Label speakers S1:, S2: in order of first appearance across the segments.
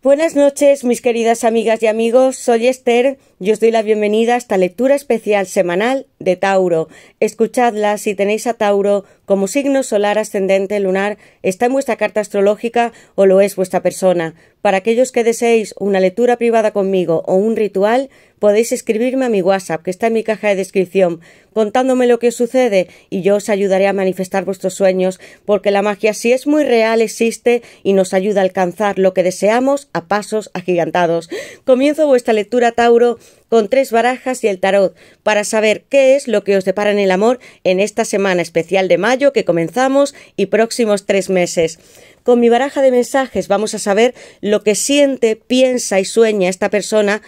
S1: Buenas noches, mis queridas amigas y amigos. Soy Esther y os doy la bienvenida a esta lectura especial semanal de Tauro. Escuchadla si tenéis a Tauro como signo solar, ascendente, lunar, está en vuestra carta astrológica o lo es vuestra persona. Para aquellos que deseéis una lectura privada conmigo o un ritual, podéis escribirme a mi WhatsApp, que está en mi caja de descripción, contándome lo que os sucede y yo os ayudaré a manifestar vuestros sueños, porque la magia, si es muy real, existe y nos ayuda a alcanzar lo que deseamos a pasos agigantados. Comienzo vuestra lectura, Tauro, con 3 barajas y el tarot, para saber qué es lo que os depara en el amor en esta semana especial de mayo que comenzamos y próximos 3 meses. Con mi baraja de mensajes vamos a saber lo que siente, piensa y sueña esta persona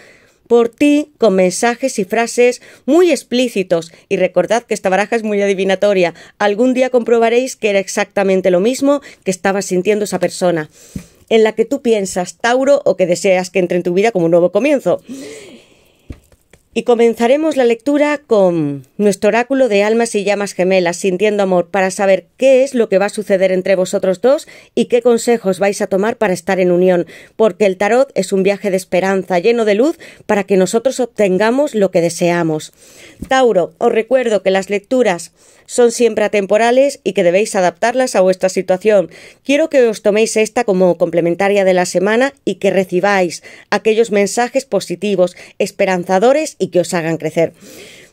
S1: por ti, con mensajes y frases muy explícitos. Y recordad que esta baraja es muy adivinatoria. Algún día comprobaréis que era exactamente lo mismo que estaba sintiendo esa persona, en la que tú piensas, Tauro, o que deseas que entre en tu vida como un nuevo comienzo. Y comenzaremos la lectura con nuestro oráculo de almas y llamas gemelas, sintiendo amor, para saber qué es lo que va a suceder entre vosotros dos y qué consejos vais a tomar para estar en unión, porque el tarot es un viaje de esperanza lleno de luz para que nosotros obtengamos lo que deseamos. Tauro, os recuerdo que las lecturas son siempre atemporales y que debéis adaptarlas a vuestra situación. Quiero que os toméis esta como complementaria de la semana y que recibáis aquellos mensajes positivos, esperanzadores y que os hagan crecer.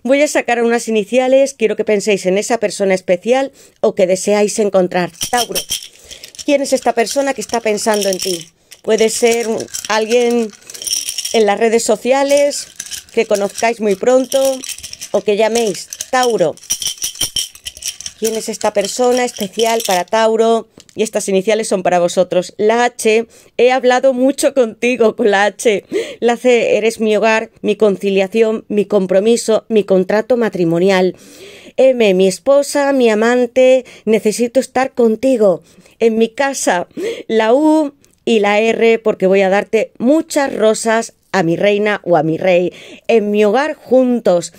S1: Voy a sacar unas iniciales, quiero que penséis en esa persona especial o que deseáis encontrar. Tauro, ¿quién es esta persona que está pensando en ti? Puede ser alguien en las redes sociales que conozcáis muy pronto o que llaméis. Tauro, ¿quién es esta persona especial para Tauro? Y estas iniciales son para vosotros. La H, he hablado mucho contigo con la H. La C, eres mi hogar, mi conciliación, mi compromiso, mi contrato matrimonial. M, mi esposa, mi amante, necesito estar contigo. En mi casa, la U y la R, porque voy a darte muchas rosas a mi reina o a mi rey. En mi hogar juntos.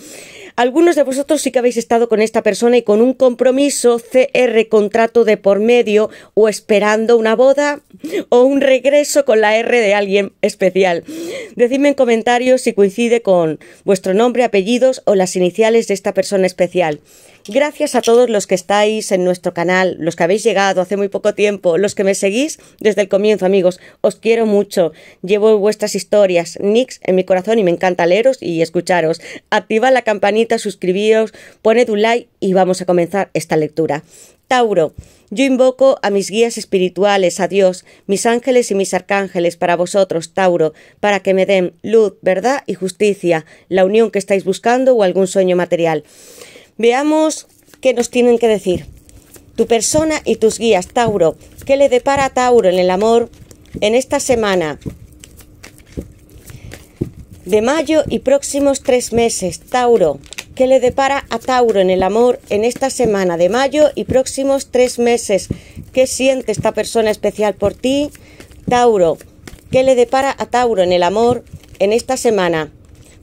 S1: Algunos de vosotros sí que habéis estado con esta persona y con un compromiso, CR, contrato de por medio, o esperando una boda o un regreso con la R de alguien especial. Decidme en comentarios si coincide con vuestro nombre, apellidos o las iniciales de esta persona especial. Gracias a todos los que estáis en nuestro canal, los que habéis llegado hace muy poco tiempo, los que me seguís desde el comienzo, amigos. Os quiero mucho. Llevo vuestras historias, nicks en mi corazón y me encanta leeros y escucharos. Activad la campanita, suscribíos, poned un like y vamos a comenzar esta lectura. Tauro, yo invoco a mis guías espirituales, a Dios, mis ángeles y mis arcángeles para vosotros, Tauro, para que me den luz, verdad y justicia, la unión que estáis buscando o algún sueño material. Veamos qué nos tienen que decir tu persona y tus guías, Tauro. ¿Qué le depara a Tauro en el amor en esta semana de mayo y próximos 3 meses? Tauro, ¿qué le depara a Tauro en el amor en esta semana de mayo y próximos 3 meses? ¿Qué siente esta persona especial por ti? Tauro, ¿qué le depara a Tauro en el amor en esta semana?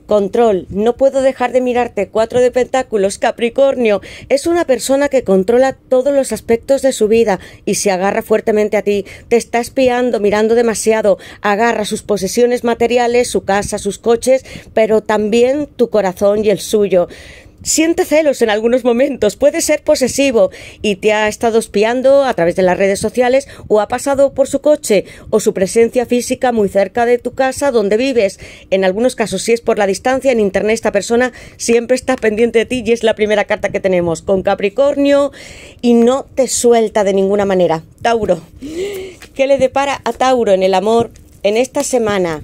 S1: Control, no puedo dejar de mirarte. 4 de pentáculos. Capricornio, es una persona que controla todos los aspectos de su vida y se agarra fuertemente a ti. Te está espiando, mirando demasiado. Agarra sus posesiones materiales, su casa, sus coches, pero también tu corazón y el suyo. Siente celos en algunos momentos, puede ser posesivo y te ha estado espiando a través de las redes sociales o ha pasado por su coche o su presencia física muy cerca de tu casa donde vives. En algunos casos, si es por la distancia, en internet esta persona siempre está pendiente de ti y es la primera carta que tenemos con Capricornio y no te suelta de ninguna manera. Tauro, ¿qué le depara a Tauro en el amor en esta semana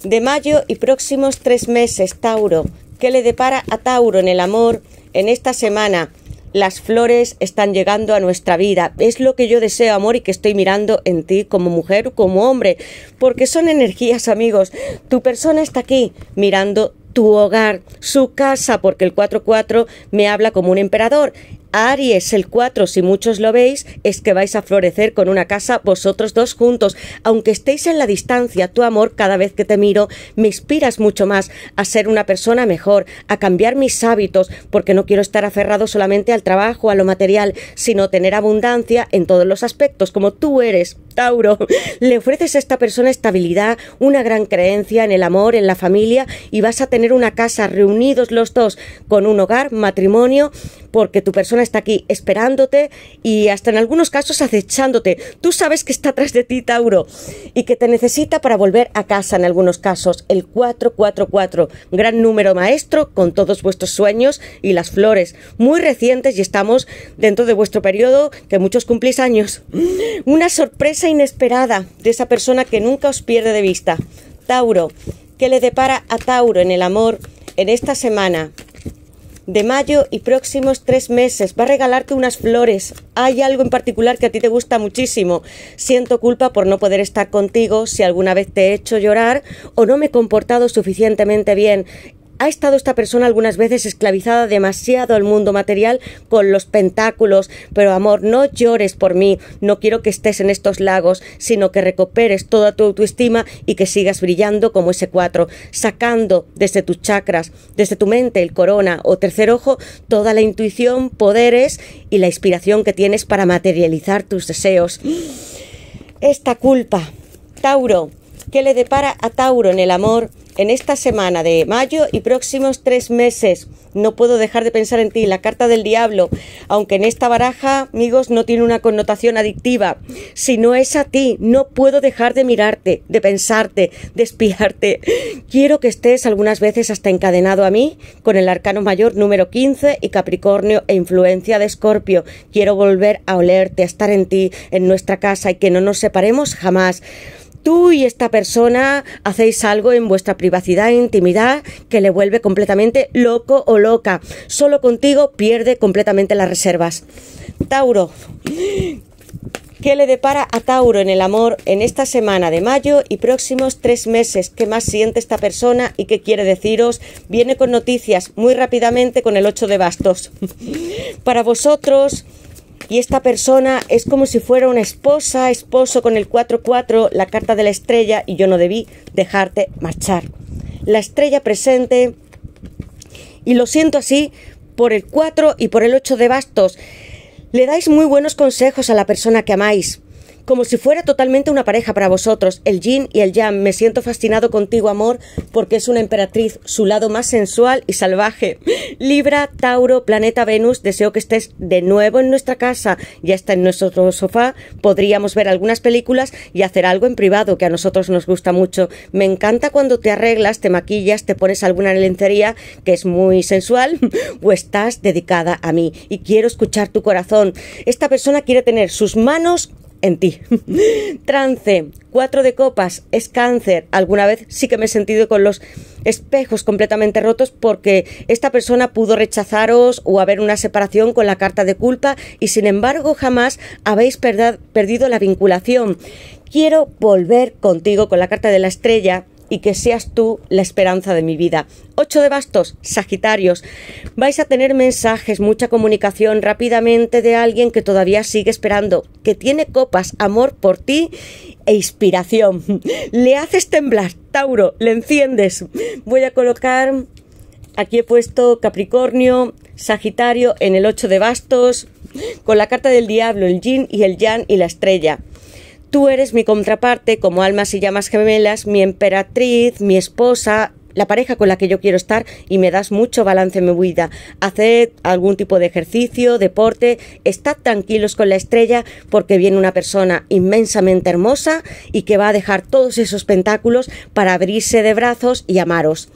S1: de mayo y próximos 3 meses? Tauro, ¿qué le depara a Tauro en el amor en esta semana? Las flores están llegando a nuestra vida. Es lo que yo deseo, amor, y que estoy mirando en ti como mujer o como hombre. Porque son energías, amigos. Tu persona está aquí mirando tu hogar, su casa, porque el 4-4 me habla como un emperador. Aries, el 4, si muchos lo veis, es que vais a florecer con una casa vosotros dos juntos. Aunque estéis en la distancia, tu amor, cada vez que te miro, me inspiras mucho más a ser una persona mejor, a cambiar mis hábitos, porque no quiero estar aferrado solamente al trabajo, a lo material, sino tener abundancia en todos los aspectos, como tú eres, Tauro. Le ofreces a esta persona estabilidad, una gran creencia en el amor, en la familia, y vas a tener una casa reunidos los dos con un hogar, matrimonio, porque tu persona está aquí esperándote y hasta en algunos casos acechándote. Tú sabes que está atrás de ti, Tauro, y que te necesita para volver a casa en algunos casos. El 444, gran número maestro con todos vuestros sueños y las flores muy recientes, y estamos dentro de vuestro periodo que muchos cumplís años. Una sorpresa inesperada de esa persona que nunca os pierde de vista. Tauro, ¿qué le depara a Tauro en el amor en esta semana de mayo y próximos 3 meses? Va a regalarte unas flores. Hay algo en particular que a ti te gusta muchísimo. Siento culpa por no poder estar contigo si alguna vez te he hecho llorar o no me he comportado suficientemente bien. Ha estado esta persona algunas veces esclavizada demasiado al mundo material con los pentáculos, pero amor, no llores por mí, no quiero que estés en estos lagos, sino que recuperes toda tu autoestima y que sigas brillando como ese 4, sacando desde tus chakras, desde tu mente, el corona o tercer ojo, toda la intuición, poderes y la inspiración que tienes para materializar tus deseos. Esta culpa, Tauro, ¿qué le depara a Tauro en el amor en esta semana de mayo y próximos 3 meses? No puedo dejar de pensar en ti, la carta del diablo, aunque en esta baraja, amigos, no tiene una connotación adictiva. Si no es a ti, no puedo dejar de mirarte, de pensarte, de espiarte. Quiero que estés algunas veces hasta encadenado a mí, con el arcano mayor número 15 y Capricornio e influencia de Escorpio. Quiero volver a olerte, a estar en ti, en nuestra casa, y que no nos separemos jamás. Tú y esta persona hacéis algo en vuestra privacidad e intimidad que le vuelve completamente loco o loca. Solo contigo pierde completamente las reservas. Tauro, ¿qué le depara a Tauro en el amor en esta semana de mayo y próximos 3 meses? ¿Qué más siente esta persona y qué quiere deciros? Viene con noticias muy rápidamente con el 8 de bastos. Para vosotros y esta persona es como si fuera una esposa, esposo con el 4-4, la carta de la estrella, y yo no debí dejarte marchar. La estrella presente, y lo siento así, por el 4 y por el 8 de bastos. Le dais muy buenos consejos a la persona que amáis, como si fuera totalmente una pareja para vosotros, el yin y el yang. Me siento fascinado contigo, amor, porque es una emperatriz, su lado más sensual y salvaje. Libra, Tauro, planeta Venus, deseo que estés de nuevo en nuestra casa, ya está en nuestro sofá, podríamos ver algunas películas y hacer algo en privado, que a nosotros nos gusta mucho. Me encanta cuando te arreglas, te maquillas, te pones alguna lencería que es muy sensual, o estás dedicada a mí, y quiero escuchar tu corazón. Esta persona quiere tener sus manos en ti. Trance, 4 de copas, es Cáncer. Alguna vez sí que me he sentido con los espejos completamente rotos porque esta persona pudo rechazaros o haber una separación con la carta de culpa, y sin embargo jamás habéis perdido la vinculación. Quiero volver contigo con la carta de la estrella y que seas tú la esperanza de mi vida. 8 de bastos, Sagitarios. Vais a tener mensajes, mucha comunicación rápidamente de alguien que todavía sigue esperando, que tiene copas, amor por ti e inspiración. Le haces temblar, Tauro, le enciendes. Voy a colocar, aquí he puesto Capricornio, Sagitario en el 8 de bastos, con la carta del diablo, el yin y el yang y la estrella. Tú eres mi contraparte, como almas y llamas gemelas, mi emperatriz, mi esposa, la pareja con la que yo quiero estar, y me das mucho balance en mi vida. Haced algún tipo de ejercicio, deporte, estad tranquilos con la estrella, porque viene una persona inmensamente hermosa y que va a dejar todos esos pentáculos para abrirse de brazos y amaros.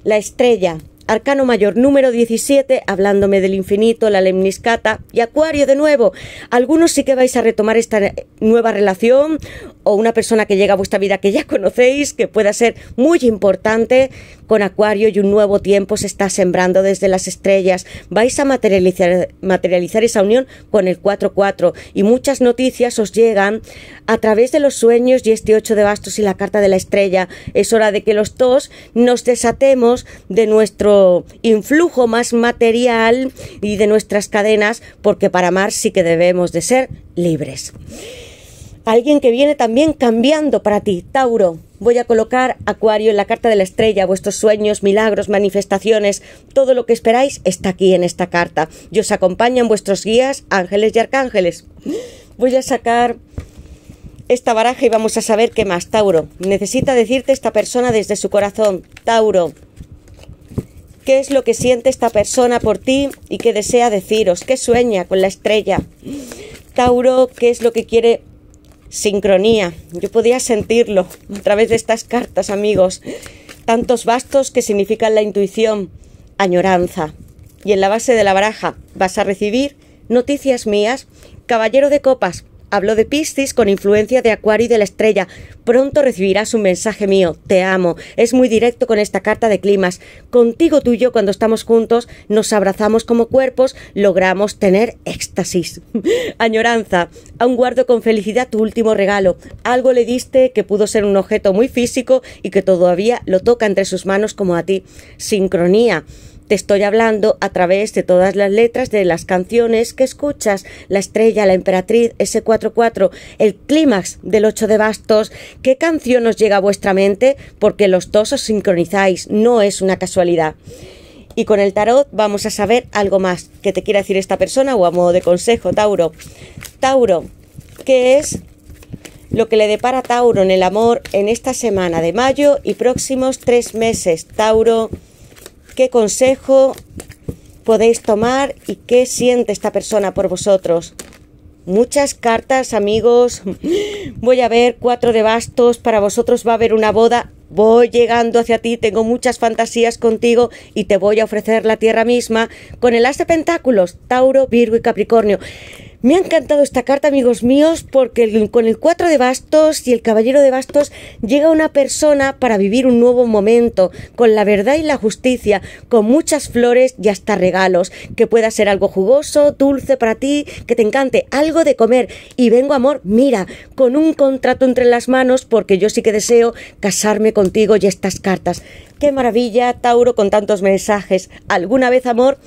S1: La estrella, arcano mayor número 17, hablándome del infinito, la lemniscata, y Acuario de nuevo. Algunos sí que vais a retomar esta nueva relación o una persona que llega a vuestra vida que ya conocéis, que pueda ser muy importante. Con Acuario y un nuevo tiempo se está sembrando desde las estrellas. Vais a materializar esa unión con el 4-4 y muchas noticias os llegan a través de los sueños y este 8 de bastos y la carta de la estrella. Es hora de que los dos nos desatemos de nuestro influjo más material y de nuestras cadenas, porque para amar sí que debemos de ser libres. Alguien que viene también cambiando para ti, Tauro. Voy a colocar Acuario en la carta de la estrella. Vuestros sueños, milagros, manifestaciones, todo lo que esperáis está aquí en esta carta. Y os acompañan vuestros guías, ángeles y arcángeles. Voy a sacar esta baraja y vamos a saber qué más, Tauro. Necesita decirte esta persona desde su corazón. Tauro, ¿qué es lo que siente esta persona por ti y qué desea deciros? ¿Qué sueña con la estrella? Tauro, ¿qué es lo que quiere? Sincronía. Yo podía sentirlo a través de estas cartas, amigos. Tantos bastos que significan la intuición, añoranza. Y en la base de la baraja vas a recibir noticias mías. Caballero de copas. Hablo de Piscis con influencia de Acuario y de la estrella. Pronto recibirás un mensaje mío. Te amo. Es muy directo con esta carta de climas. Contigo tú y yo, cuando estamos juntos, nos abrazamos como cuerpos, logramos tener éxtasis. Añoranza. Aún guardo con felicidad tu último regalo. Algo le diste que pudo ser un objeto muy físico y que todavía lo toca entre sus manos como a ti. Sincronía. Te estoy hablando a través de todas las letras de las canciones que escuchas. La estrella, la emperatriz, ese 4-4, el clímax del 8 de bastos. ¿Qué canción os llega a vuestra mente? Porque los dos os sincronizáis, no es una casualidad. Y con el tarot vamos a saber algo más que te quiera decir esta persona o a modo de consejo, Tauro. Tauro, ¿qué es lo que le depara a Tauro en el amor en esta semana de mayo y próximos 3 meses? Tauro, ¿qué consejo podéis tomar y qué siente esta persona por vosotros? Muchas cartas, amigos. Voy a ver 4 de bastos. Para vosotros va a haber una boda. Voy llegando hacia ti, tengo muchas fantasías contigo y te voy a ofrecer la tierra misma. Con el as de pentáculos, Tauro, Virgo y Capricornio. Me ha encantado esta carta, amigos míos, porque con el 4 de bastos y el caballero de bastos llega una persona para vivir un nuevo momento, con la verdad y la justicia, con muchas flores y hasta regalos, que pueda ser algo jugoso, dulce para ti, que te encante, algo de comer. Y vengo, amor, mira, con un contrato entre las manos, porque yo sí que deseo casarme contigo y estas cartas. ¡Qué maravilla, Tauro, con tantos mensajes! ¿Alguna vez, amor,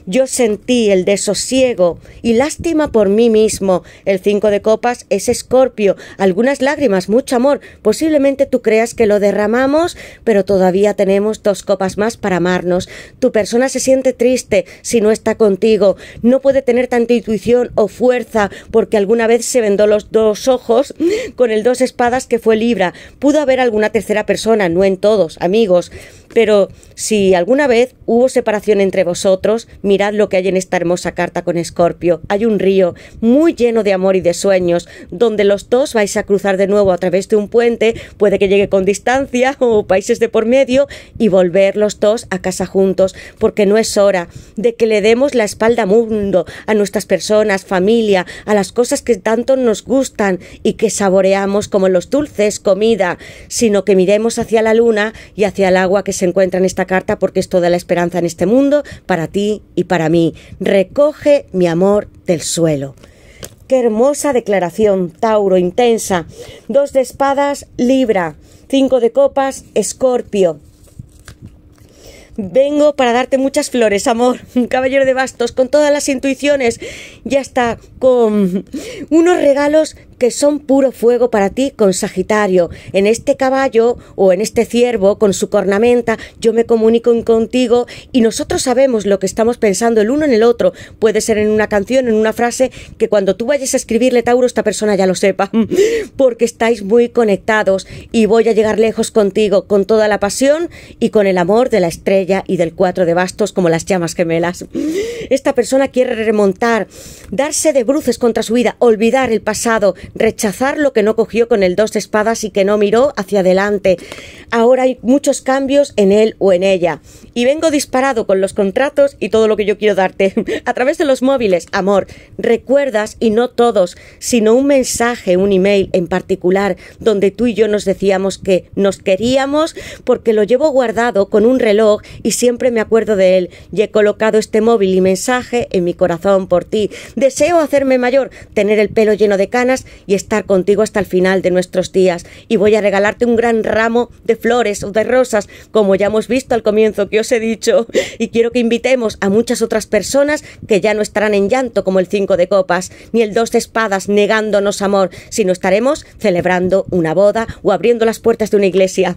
S1: yo sentí el desosiego y lástima por mí mismo? El 5 de copas es Escorpio. Algunas lágrimas, mucho amor. Posiblemente tú creas que lo derramamos, pero todavía tenemos 2 copas más para amarnos. Tu persona se siente triste si no está contigo. No puede tener tanta intuición o fuerza porque alguna vez se vendó los 2 ojos con el 2 espadas que fue Libra. Pudo haber alguna tercera persona, no en todos, amigos. Pero si alguna vez hubo separación entre vosotros, mirad lo que hay en esta hermosa carta con Escorpio. Hay un río muy lleno de amor y de sueños, donde los dos vais a cruzar de nuevo a través de un puente, puede que llegue con distancia o países de por medio, y volver los dos a casa juntos, porque no es hora de que le demos la espalda al mundo, a nuestras personas, familia, a las cosas que tanto nos gustan y que saboreamos como los dulces, comida, sino que miremos hacia la luna y hacia el agua que se encuentra en esta carta, porque es toda la esperanza en este mundo para ti y para mí. Recoge mi amor del suelo. Qué hermosa declaración, Tauro, intensa. 2 de espadas, Libra. 5 de copas, Escorpio. Vengo para darte muchas flores, amor. Un caballero de bastos con todas las intuiciones. Ya está, con unos regalos que son puro fuego para ti con Sagitario. En este caballo o en este ciervo con su cornamenta yo me comunico contigo y nosotros sabemos lo que estamos pensando el uno en el otro. Puede ser en una canción, en una frase, que cuando tú vayas a escribirle, Tauro, esta persona ya lo sepa, porque estáis muy conectados y voy a llegar lejos contigo con toda la pasión y con el amor de la estrella y del 4 de bastos como las llamas gemelas. Esta persona quiere remontar, darse de bruces contra su vida, olvidar el pasado, rechazar lo que no cogió con el 2 de espadas y que no miró hacia adelante. Ahora hay muchos cambios en él o en ella. Y vengo disparado con los contratos y todo lo que yo quiero darte. A través de los móviles, amor, recuerdas, y no todos, sino un mensaje, un email en particular, donde tú y yo nos decíamos que nos queríamos, porque lo llevo guardado con un reloj y siempre me acuerdo de él. Y he colocado este móvil y mensaje en mi corazón por ti. Deseo hacerme mayor, tener el pelo lleno de canas y estar contigo hasta el final de nuestros días. Y voy a regalarte un gran ramo de flores o de rosas, como ya hemos visto al comienzo que os he dicho. Y quiero que invitemos a muchas otras personas que ya no estarán en llanto como el 5 de copas, ni el 2 de espadas negándonos amor, sino estaremos celebrando una boda o abriendo las puertas de una iglesia.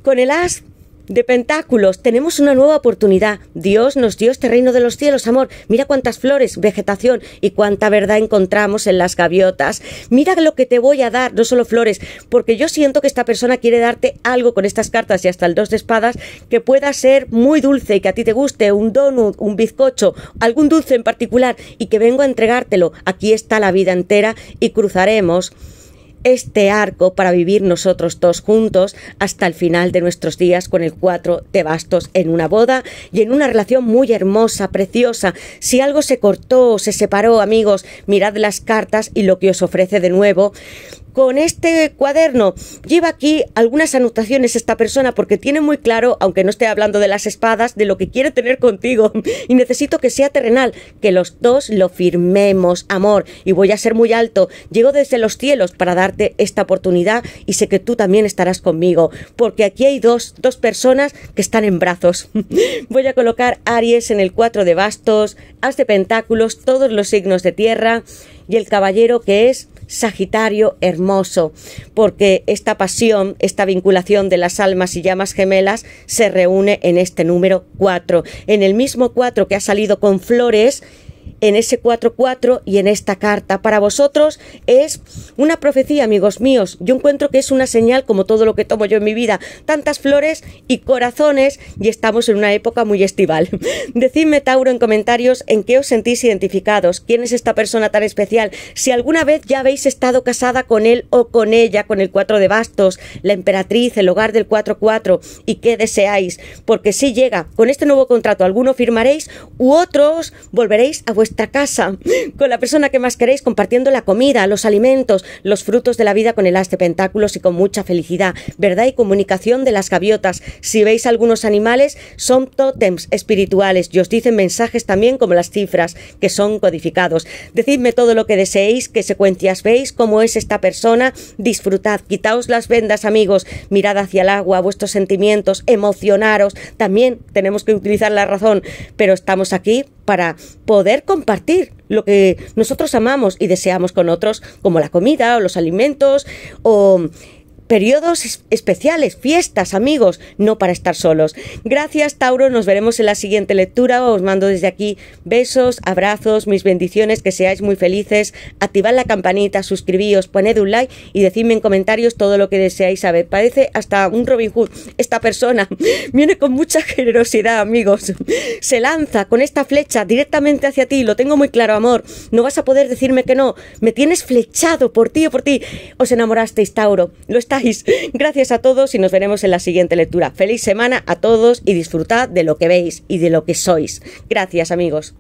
S1: Con el as de pentáculos tenemos una nueva oportunidad. Dios nos dio este reino de los cielos, amor. Mira cuántas flores, vegetación y cuánta verdad encontramos en las gaviotas. Mira lo que te voy a dar, no solo flores, porque yo siento que esta persona quiere darte algo con estas cartas y hasta el 2 de espadas que pueda ser muy dulce y que a ti te guste, un donut, un bizcocho, algún dulce en particular, y que vengo a entregártelo. Aquí está la vida entera y cruzaremos este arco para vivir nosotros dos juntos hasta el final de nuestros días con el 4 de bastos en una boda y en una relación muy hermosa, preciosa. Si algo se cortó o se separó, amigos, mirad las cartas y lo que os ofrece de nuevo. Con este cuaderno lleva aquí algunas anotaciones esta persona porque tiene muy claro, aunque no esté hablando de las espadas, de lo que quiere tener contigo, y necesito que sea terrenal, que los dos lo firmemos, amor, y voy a ser muy alto. Llego desde los cielos para darte esta oportunidad y sé que tú también estarás conmigo, porque aquí hay dos personas que están en brazos. Voy a colocar Aries en el 4 de bastos, as de pentáculos, todos los signos de tierra y el caballero que es Sagitario hermoso, porque esta pasión, esta vinculación de las almas y llamas gemelas se reúne en este número 4, en el mismo 4 que ha salido con flores, en ese 4-4 y en esta carta. Para vosotros es una profecía, amigos míos. Yo encuentro que es una señal, como todo lo que tomo yo en mi vida, tantas flores y corazones, y estamos en una época muy estival. Decidme, Tauro, en comentarios en qué os sentís identificados, quién es esta persona tan especial, si alguna vez ya habéis estado casada con él o con ella, con el 4 de bastos, la emperatriz, el hogar del 4-4, y qué deseáis, porque si llega con este nuevo contrato, alguno firmaréis u otros volveréis a vuestra casa con la persona que más queréis, compartiendo la comida, los alimentos, los frutos de la vida con el as de pentáculos y con mucha felicidad, verdad y comunicación de las gaviotas. Si veis algunos animales, son tótems espirituales y os dicen mensajes también como las cifras que son codificados. Decidme todo lo que deseéis, qué secuencias veis, cómo es esta persona, disfrutad, quitaos las vendas, amigos, mirad hacia el agua, vuestros sentimientos, emocionaros. También tenemos que utilizar la razón, pero estamos aquí para poder compartir lo que nosotros amamos y deseamos con otros, como la comida o los alimentos o periodos especiales, fiestas, amigos, no para estar solos. Gracias, Tauro, nos veremos en la siguiente lectura. Os mando desde aquí besos, abrazos, mis bendiciones, que seáis muy felices. Activad la campanita, suscribíos, poned un like y decidme en comentarios todo lo que deseáis saber. Parece hasta un Robin Hood. Esta persona viene con mucha generosidad, amigos. Se lanza con esta flecha directamente hacia ti. Lo tengo muy claro, amor. No vas a poder decirme que no. Me tienes flechado por ti o por ti. Os enamorasteis, Tauro. Lo estáis. Gracias a todos y nos veremos en la siguiente lectura. Feliz semana a todos y disfrutad de lo que veis y de lo que sois. Gracias, amigos.